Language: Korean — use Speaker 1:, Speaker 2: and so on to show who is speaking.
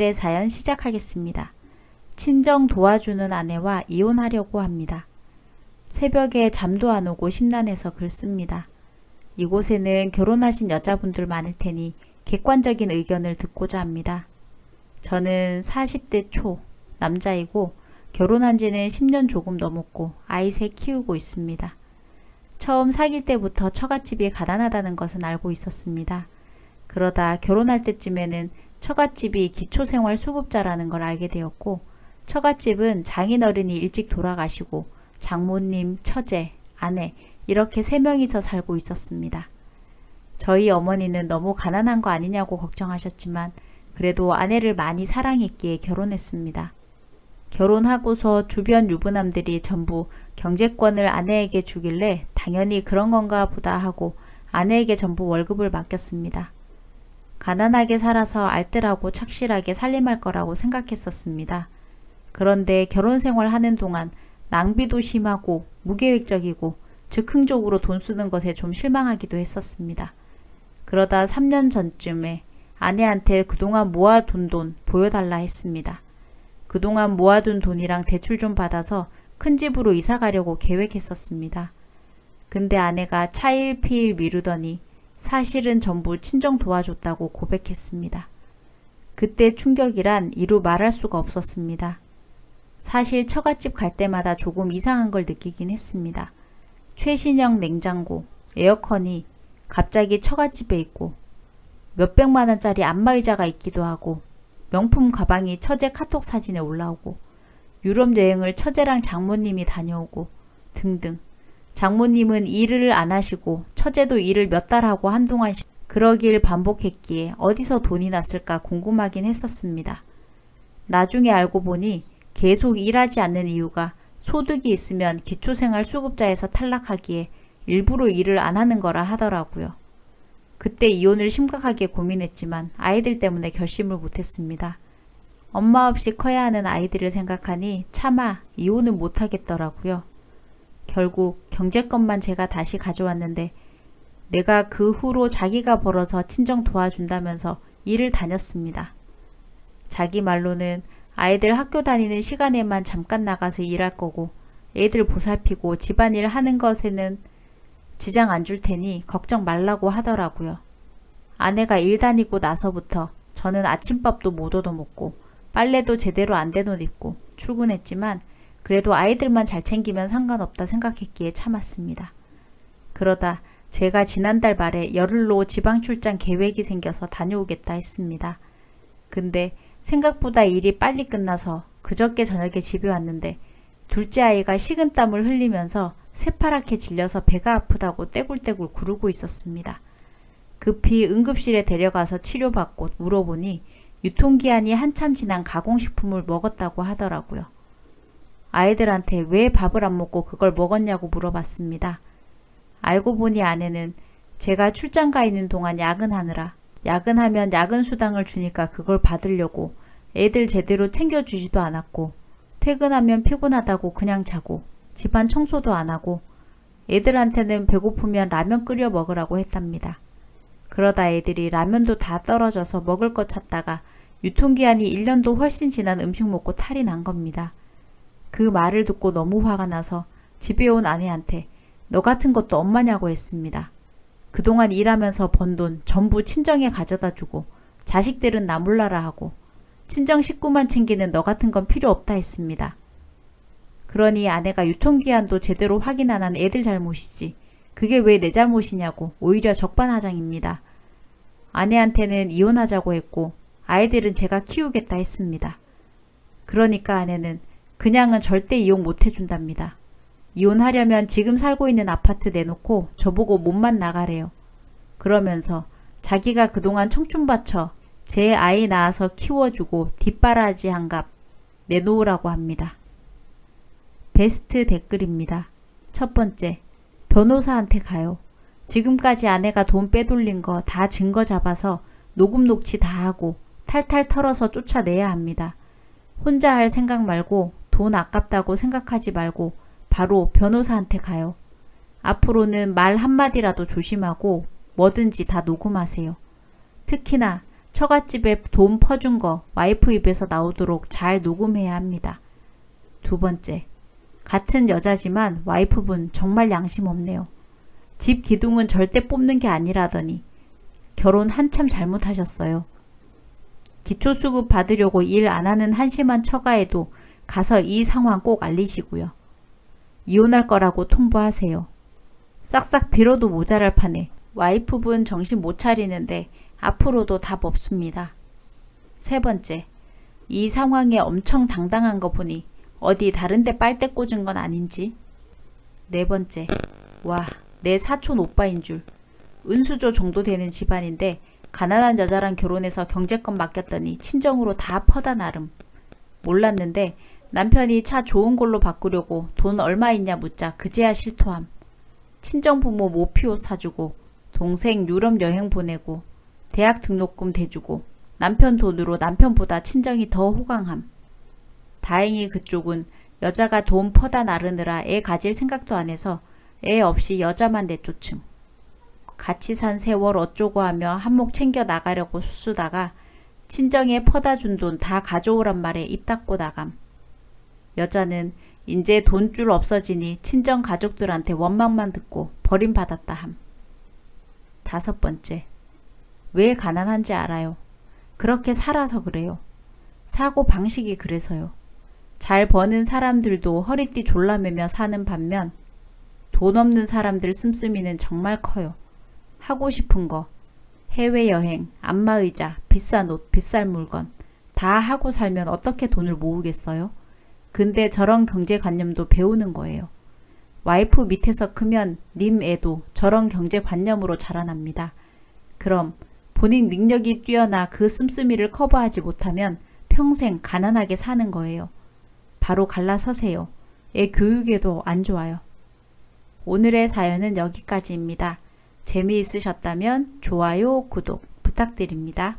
Speaker 1: 오늘의 사연 시작하겠습니다. 친정 도와주는 아내와 이혼하려고 합니다. 새벽에 잠도 안 오고 심란해서 글 씁니다. 이곳에는 결혼하신 여자분들 많을 테니 객관적인 의견을 듣고자 합니다. 저는 40대 초 남자이고 결혼한 지는 10년 조금 넘었고 아이 셋 키우고 있습니다. 처음 사귈 때부터 처갓집이 가난하다는 것은 알고 있었습니다. 그러다 결혼할 때쯤에는 처갓집이 기초생활 수급자라는 걸 알게 되었고 처갓집은 장인어른이 일찍 돌아가시고 장모님, 처제, 아내 이렇게 3명이서 살고 있었습니다. 저희 어머니는 너무 가난한 거 아니냐고 걱정하셨지만 그래도 아내를 많이 사랑했기에 결혼했습니다. 결혼하고서 주변 유부남들이 전부 경제권을 아내에게 주길래 당연히 그런 건가 보다 하고 아내에게 전부 월급을 맡겼습니다. 가난하게 살아서 알뜰하고 착실하게 살림할 거라고 생각했었습니다. 그런데 결혼 생활하는 동안 낭비도 심하고 무계획적이고 즉흥적으로 돈 쓰는 것에 좀 실망하기도 했었습니다. 그러다 3년 전쯤에 아내한테 그동안 모아둔 돈 보여달라 했습니다. 그동안 모아둔 돈이랑 대출 좀 받아서 큰 집으로 이사 가려고 계획했었습니다. 근데 아내가 차일피일 미루더니 사실은 전부 친정 도와줬다고 고백했습니다. 그때 충격이란 이루 말할 수가 없었습니다. 사실 처갓집 갈 때마다 조금 이상한 걸 느끼긴 했습니다. 최신형 냉장고, 에어컨이 갑자기 처갓집에 있고 몇백만 원짜리 안마의자가 있기도 하고 명품 가방이 처제 카톡 사진에 올라오고 유럽 여행을 처제랑 장모님이 다녀오고 등등. 장모님은 일을 안 하시고 처제도 일을 몇 달 하고 한동안씩 그러길 반복했기에 어디서 돈이 났을까 궁금하긴 했었습니다. 나중에 알고 보니 계속 일하지 않는 이유가 소득이 있으면 기초생활 수급자에서 탈락하기에 일부러 일을 안 하는 거라 하더라고요. 그때 이혼을 심각하게 고민했지만 아이들 때문에 결심을 못했습니다. 엄마 없이 커야 하는 아이들을 생각하니 차마 이혼은 못하겠더라고요. 결국 경제권만 제가 다시 가져왔는데 내가 그 후로 자기가 벌어서 친정 도와준다면서 일을 다녔습니다. 자기 말로는 아이들 학교 다니는 시간에만 잠깐 나가서 일할 거고 애들 보살피고 집안일 하는 것에는 지장 안 줄 테니 걱정 말라고 하더라고요. 아내가 일 다니고 나서부터 저는 아침밥도 못 얻어먹고 빨래도 제대로 안 된 옷 입고 출근했지만 그래도 아이들만 잘 챙기면 상관없다 생각했기에 참았습니다. 그러다 제가 지난달 말에 열흘로 지방 출장 계획이 생겨서 다녀오겠다 했습니다. 근데 생각보다 일이 빨리 끝나서 그저께 저녁에 집에 왔는데 둘째 아이가 식은땀을 흘리면서 새파랗게 질려서 배가 아프다고 떼굴떼굴 구르고 있었습니다. 급히 응급실에 데려가서 치료받고 물어보니 유통기한이 한참 지난 가공식품을 먹었다고 하더라고요. 아이들한테 왜 밥을 안 먹고 그걸 먹었냐고 물어봤습니다. 알고 보니 아내는 제가 출장 가 있는 동안 야근하느라 야근하면 야근 수당을 주니까 그걸 받으려고 애들 제대로 챙겨주지도 않았고 퇴근하면 피곤하다고 그냥 자고 집안 청소도 안 하고 애들한테는 배고프면 라면 끓여 먹으라고 했답니다. 그러다 애들이 라면도 다 떨어져서 먹을 것 찾다가 유통기한이 1년도 훨씬 지난 음식 먹고 탈이 난 겁니다. 그 말을 듣고 너무 화가 나서 집에 온 아내한테 너 같은 것도 엄마냐고 했습니다. 그동안 일하면서 번 돈 전부 친정에 가져다 주고 자식들은 나 몰라라 하고 친정 식구만 챙기는 너 같은 건 필요 없다 했습니다. 그러니 아내가 유통기한도 제대로 확인 안 한 애들 잘못이지 그게 왜 내 잘못이냐고 오히려 적반하장입니다. 아내한테는 이혼하자고 했고 아이들은 제가 키우겠다 했습니다. 그러니까 아내는 그냥은 절대 이혼 못 해준답니다. 이혼하려면 지금 살고 있는 아파트 내놓고 저보고 몸만 나가래요. 그러면서 자기가 그동안 청춘 바쳐 제 아이 낳아서 키워주고 뒷바라지 한 값 내놓으라고 합니다. 베스트 댓글입니다. 첫 번째, 변호사한테 가요. 지금까지 아내가 돈 빼돌린 거 다 증거 잡아서 녹음 녹취 다 하고 탈탈 털어서 쫓아내야 합니다. 혼자 할 생각 말고 돈 아깝다고 생각하지 말고 바로 변호사한테 가요. 앞으로는 말 한마디라도 조심하고 뭐든지 다 녹음하세요. 특히나 처갓집에 돈 퍼준 거 와이프 입에서 나오도록 잘 녹음해야 합니다. 두 번째, 같은 여자지만 와이프분 정말 양심 없네요. 집 기둥은 절대 뽑는 게 아니라더니 결혼 한참 잘못하셨어요. 기초수급 받으려고 일 안 하는 한심한 처가에도 가서 이 상황 꼭 알리시고요. 이혼할 거라고 통보하세요. 싹싹 빌어도 모자랄 판에 와이프분 정신 못 차리는데 앞으로도 답 없습니다. 세 번째, 이 상황에 엄청 당당한 거 보니 어디 다른 데 빨대 꽂은 건 아닌지. 네 번째, 와, 내 사촌 오빠인 줄. 은수저 정도 되는 집안인데 가난한 여자랑 결혼해서 경제권 맡겼더니 친정으로 다 퍼다 나름. 몰랐는데 남편이 차 좋은 걸로 바꾸려고 돈 얼마 있냐 묻자 그제야 실토함. 친정부모 모피옷 사주고 동생 유럽 여행 보내고 대학 등록금 대주고 남편 돈으로 남편보다 친정이 더 호강함. 다행히 그쪽은 여자가 돈 퍼다 나르느라 애 가질 생각도 안 해서 애 없이 여자만 내쫓음. 같이 산 세월 어쩌고 하며 한몫 챙겨 나가려고 수수다가 친정에 퍼다 준 돈 다 가져오란 말에 입 닫고 나감. 여자는 이제 돈줄 없어지니 친정 가족들한테 원망만 듣고 버림받았다 함. 다섯 번째, 왜 가난한지 알아요. 그렇게 살아서 그래요. 사고 방식이 그래서요. 잘 버는 사람들도 허리띠 졸라매며 사는 반면 돈 없는 사람들 씀씀이는 정말 커요. 하고 싶은 거, 해외여행, 안마의자, 비싼 옷, 비싼 물건 다 하고 살면 어떻게 돈을 모으겠어요? 근데 저런 경제관념도 배우는 거예요. 와이프 밑에서 크면 님 애도 저런 경제관념으로 자라납니다. 그럼 본인 능력이 뛰어나 그 씀씀이를 커버하지 못하면 평생 가난하게 사는 거예요. 바로 갈라서세요. 애 교육에도 안 좋아요. 오늘의 사연은 여기까지입니다. 재미있으셨다면 좋아요, 구독 부탁드립니다.